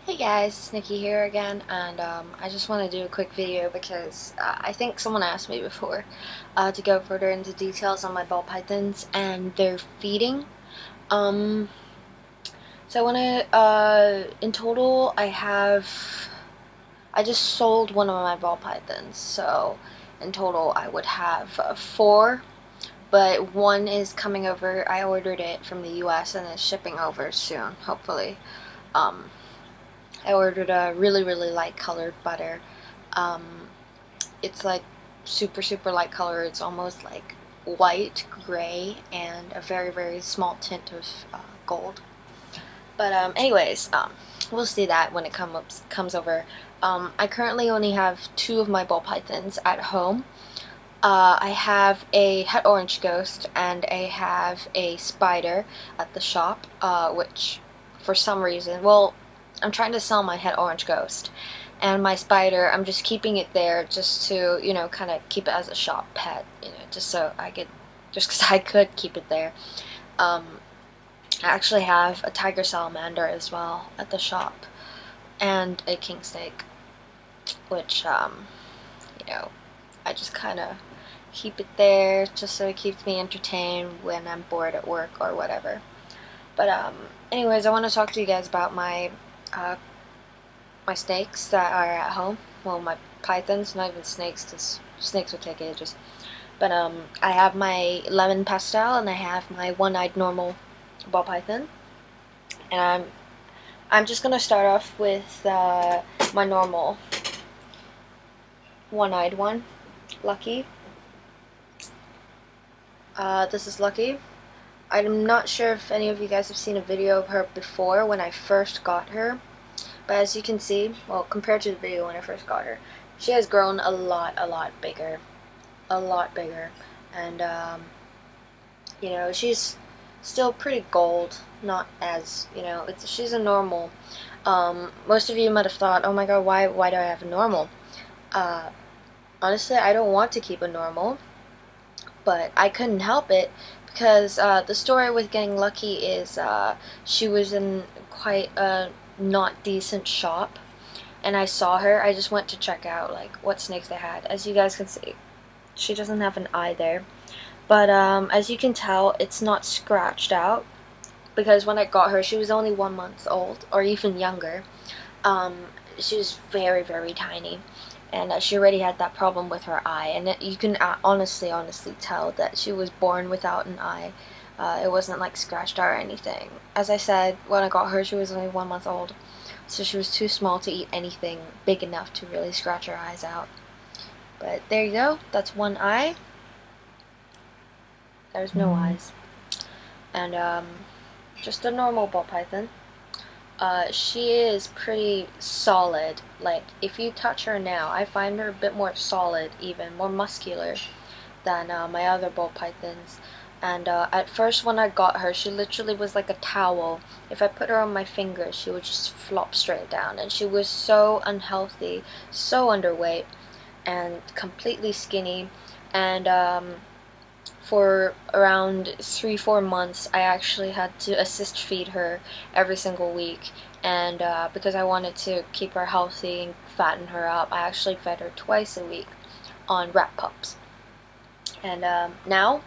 Hey guys, it's Nikki here again, and I just want to do a quick video because I think someone asked me before to go further into details on my ball pythons and their feeding. Um, so I want to, in total, I just sold one of my ball pythons, so in total I would have four, but one is coming over. I ordered it from the US and it's shipping over soon, hopefully. Um, I ordered a really light colored butter. Um, it's like super light color. It's almost like white, gray, and a very small tint of gold. But we'll see that when it comes over. I currently only have two of my ball pythons at home. I have a het orange ghost and I have a spider at the shop, which for some reason, well, I'm trying to sell my het orange ghost, and my spider, I'm just keeping it there just to, kind of keep it as a shop pet, just because I could keep it there. I actually have a tiger salamander as well at the shop, and a king snake, which, I just kind of keep it there just so it keeps me entertained when I'm bored at work or whatever. But anyways, I want to talk to you guys about uh, my snakes that are at home. Well, my pythons, not even snakes, because snakes would take ages. But I have my lemon pastel and I have my one-eyed normal ball python. And I'm just gonna start off with my normal one-eyed one, Lucky. This is Lucky. I'm not sure if any of you guys have seen a video of her before when I first got her, but as you can see, well, compared to the video when I first got her, she has grown a lot bigger, and she's still pretty gold, not as, she's a normal. Most of you might have thought, oh my god, why do I have a normal? Honestly, I don't want to keep a normal, but I couldn't help it because the story with getting Lucky is she was in quite a not decent shop, and I saw her. I just went to check out like what snakes they had. As you guys can see, she doesn't have an eye there, but as you can tell, it's not scratched out because when I got her, she was only 1 month old or even younger. She was very tiny, and she already had that problem with her eye, and you can honestly tell that she was born without an eye. It wasn't like scratched out or anything. As I said, when I got her, she was only 1 month old, so she was too small to eat anything big enough to really scratch her eyes out. But there you go, that's one eye. There's no eyes. And just a normal ball python. She is pretty solid. Like, if you touch her now, I find her a bit more solid, even more muscular than my other ball pythons. And at first when I got her, she literally was like a towel. If I put her on my fingers, she would just flop straight down. And she was so unhealthy, so underweight, and completely skinny. And for around 3-4 months, I actually had to assist feed her every single week, and because I wanted to keep her healthy and fatten her up, I actually fed her twice a week on rat pups. And now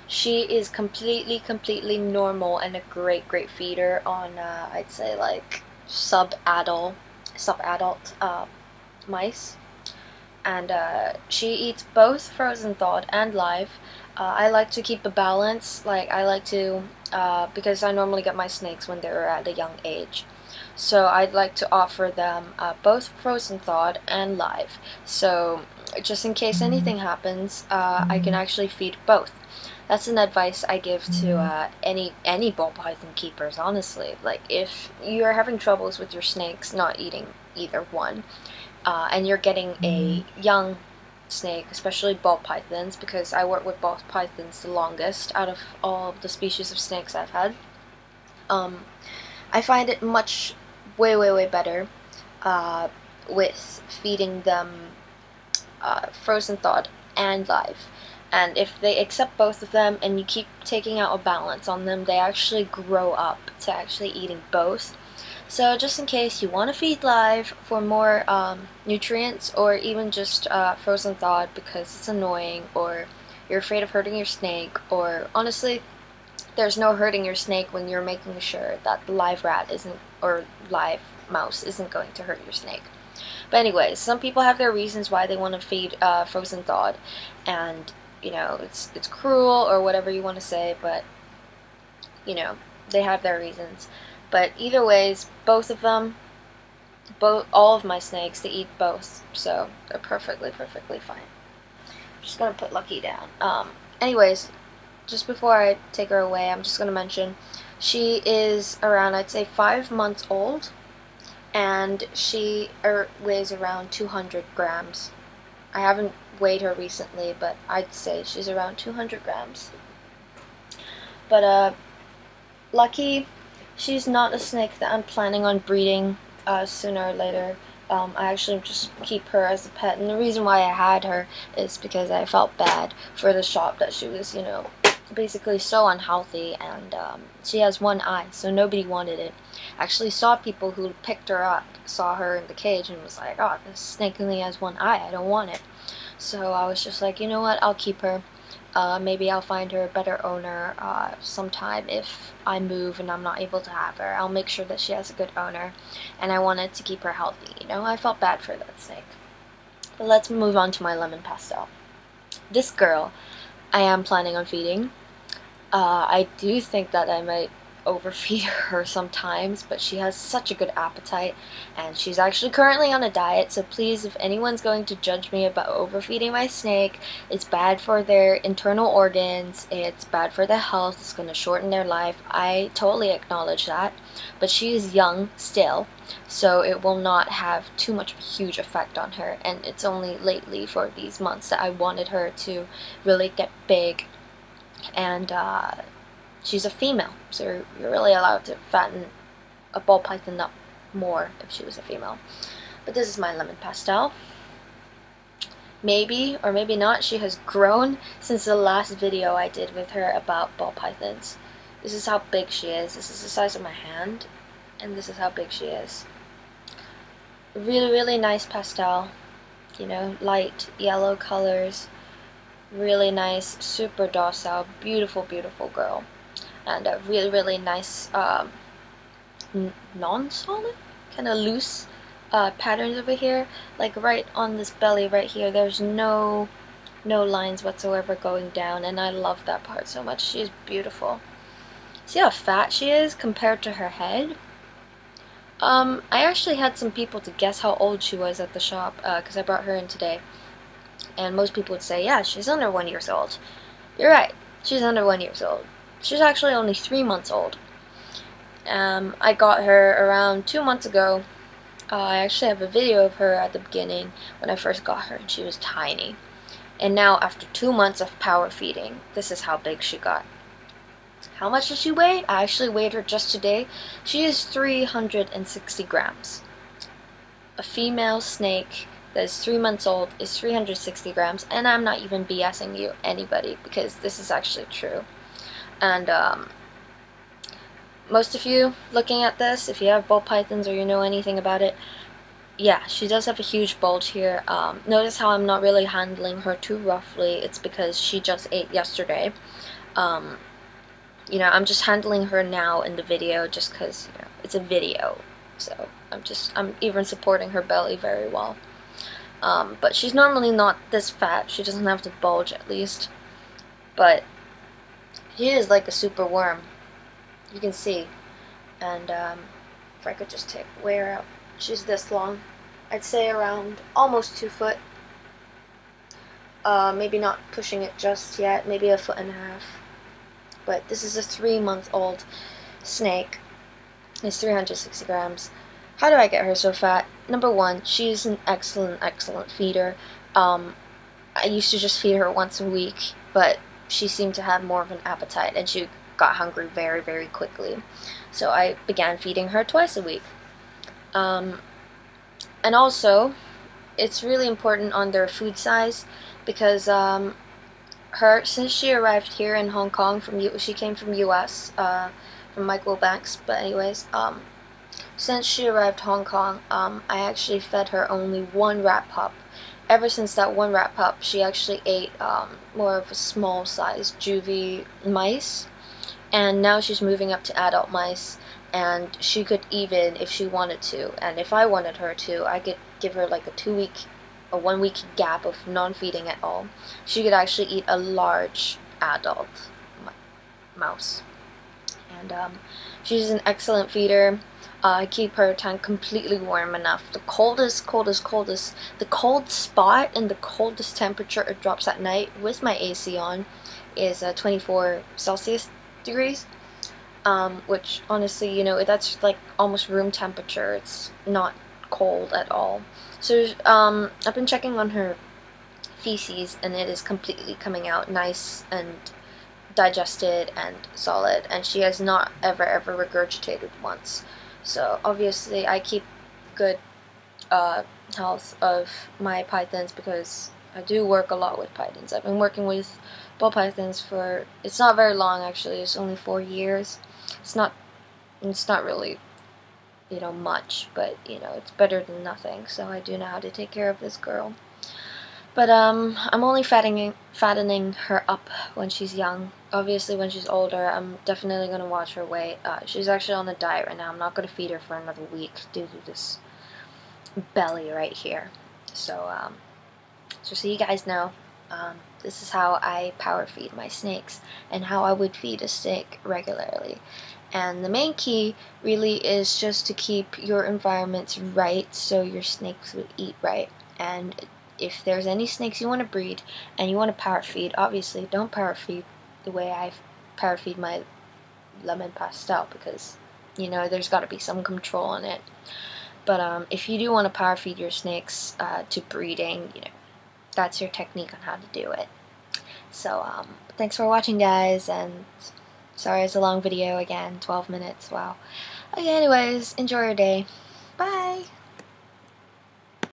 she is completely normal and a great feeder on I'd say like sub-adult mice, and she eats both frozen thawed and live. I like to keep a balance. Like, I like to, because I normally get my snakes when they're at a young age, so I'd like to offer them both frozen thawed and live. So just in case anything happens, I can actually feed both. That's an advice I give to any ball python keepers, honestly. Like, if you're having troubles with your snakes not eating either one, and you're getting a young snake, especially ball pythons, because I work with ball pythons the longest out of all of the species of snakes I've had. I find it way better with feeding them frozen thawed and live. And if they accept both of them and you keep taking out a balance on them, they actually grow up to actually eating both. So just in case you want to feed live for more nutrients, or even just frozen thawed because it's annoying, or you're afraid of hurting your snake, or honestly, there's no hurting your snake when you're making sure that the live rat isn't, or live mouse isn't going to hurt your snake. But anyways, some people have their reasons why they want to feed frozen thawed, and you know, it's cruel or whatever you want to say, but you know, they have their reasons. But either ways, both of them, all of my snakes, they eat both, so they're perfectly fine. I'm just gonna put Lucky down. Anyways, just before I take her away, I'm just gonna mention she is around, I'd say, 5 months old, and she weighs around 200 grams. I haven't weighed her recently, but I'd say she's around 200 grams. But Lucky, she's not a snake that I'm planning on breeding sooner or later. I actually just keep her as a pet, and the reason why I had her is because I felt bad for the shop that she was, you know, basically so unhealthy, and she has one eye, so nobody wanted it. I actually saw people who picked her up, saw her in the cage, and was like, oh, this snake only has one eye, I don't want it. So I was just like, you know what, I'll keep her. Maybe I'll find her a better owner sometime if I move and I'm not able to have her. I'll make sure that she has a good owner, and I wanted to keep her healthy, you know. I felt bad for that snake. But let's move on to my lemon pastel. This girl, I am planning on feeding. I do think that I might overfeed her sometimes, but she has such a good appetite, and she's actually currently on a diet, so please, if anyone's going to judge me about overfeeding my snake, it's bad for their internal organs, it's bad for their health, it's going to shorten their life. I totally acknowledge that, but she is young still, so it will not have too much of a huge effect on her, and it's only lately, for these months, that I wanted her to really get big. And she's a female, so you're really allowed to fatten a ball python up more if she was a female. But this is my lemon pastel. Maybe, or maybe not, she has grown since the last video I did with her about ball pythons. This is how big she is. This is the size of my hand, and this is how big she is. Really nice pastel, you know, light yellow colors. Really nice, super docile, beautiful girl, and a really nice non-solid, kind of loose patterns over here, like right on this belly right here. There's no lines whatsoever going down, and I love that part so much. She is beautiful. See how fat she is compared to her head? I actually had some people to guess how old she was at the shop because I brought her in today. And most people would say, yeah, she's under 1 year old. You're right, she's under 1 year old. She's actually only 3 months old. I got her around 2 months ago. I actually have a video of her at the beginning when I first got her, and she was tiny. And now, after 2 months of power feeding, this is how big she got. How much does she weigh? I actually weighed her just today. She is 360 grams. A female snake that is 3 months old is 360 grams, and I'm not even BSing you, anybody, because this is actually true. And most of you looking at this, if you have ball pythons or you know anything about it, yeah, she does have a huge bulge here. Notice how I'm not really handling her too roughly. It's because she just ate yesterday. You know, I'm just handling her now in the video just because, you know, it's a video. So I'm even supporting her belly very well. But she's normally not this fat. She doesn't have the bulge, at least. But she is like a super worm. You can see. And if I could just weigh her out. She's this long. I'd say around almost 2 foot. Maybe not pushing it just yet. Maybe 1.5 feet. But this is a 3-month-old snake. It's 360 grams. How do I get her so fat? Number one, she's an excellent feeder. I used to just feed her once a week, but she seemed to have more of an appetite, and she got hungry very quickly. So I began feeding her twice a week. And also, it's really important on their food size, because since she arrived here in Hong Kong she came from US, from Michael Banks, but anyways, since she arrived Hong Kong, I actually fed her only one rat pup. Ever since that one rat pup, she actually ate more of a small size juvie mice, and now she's moving up to adult mice, and she could even, if she wanted to, and if I wanted her to, I could give her like a 1 week gap of non-feeding at all. She could actually eat a large adult mouse. And she's an excellent feeder. I keep her tank completely warm enough. The the cold spot and the coldest temperature it drops at night with my AC on is 24 Celsius degrees. Which honestly, you know, that's like almost room temperature. It's not cold at all. So I've been checking on her feces, and it is completely coming out nice and digested and solid, and she has not ever regurgitated once. So obviously I keep good health of my pythons because I do work a lot with pythons. I've been working with ball pythons for, it's not very long actually, it's only 4 years. It's not really, you know, much, but you know, it's better than nothing. So I do know how to take care of this girl. But I'm only fattening her up when she's young. Obviously, when she's older, I'm definitely gonna watch her weight. She's actually on a diet right now. I'm not gonna feed her for another week due to this belly right here. So, just so you guys know, this is how I power feed my snakes and how I would feed a snake regularly. And the main key really is just to keep your environments right so your snakes would eat right. And if there's any snakes you want to breed and you want to power feed, obviously don't power feed the way I power feed my lemon pastel, because you know there's got to be some control on it. But if you do want to power feed your snakes to breeding, you know, that's your technique on how to do it. So thanks for watching, guys, and sorry it's a long video again, 12 minutes, wow. Okay, anyways, enjoy your day. Bye!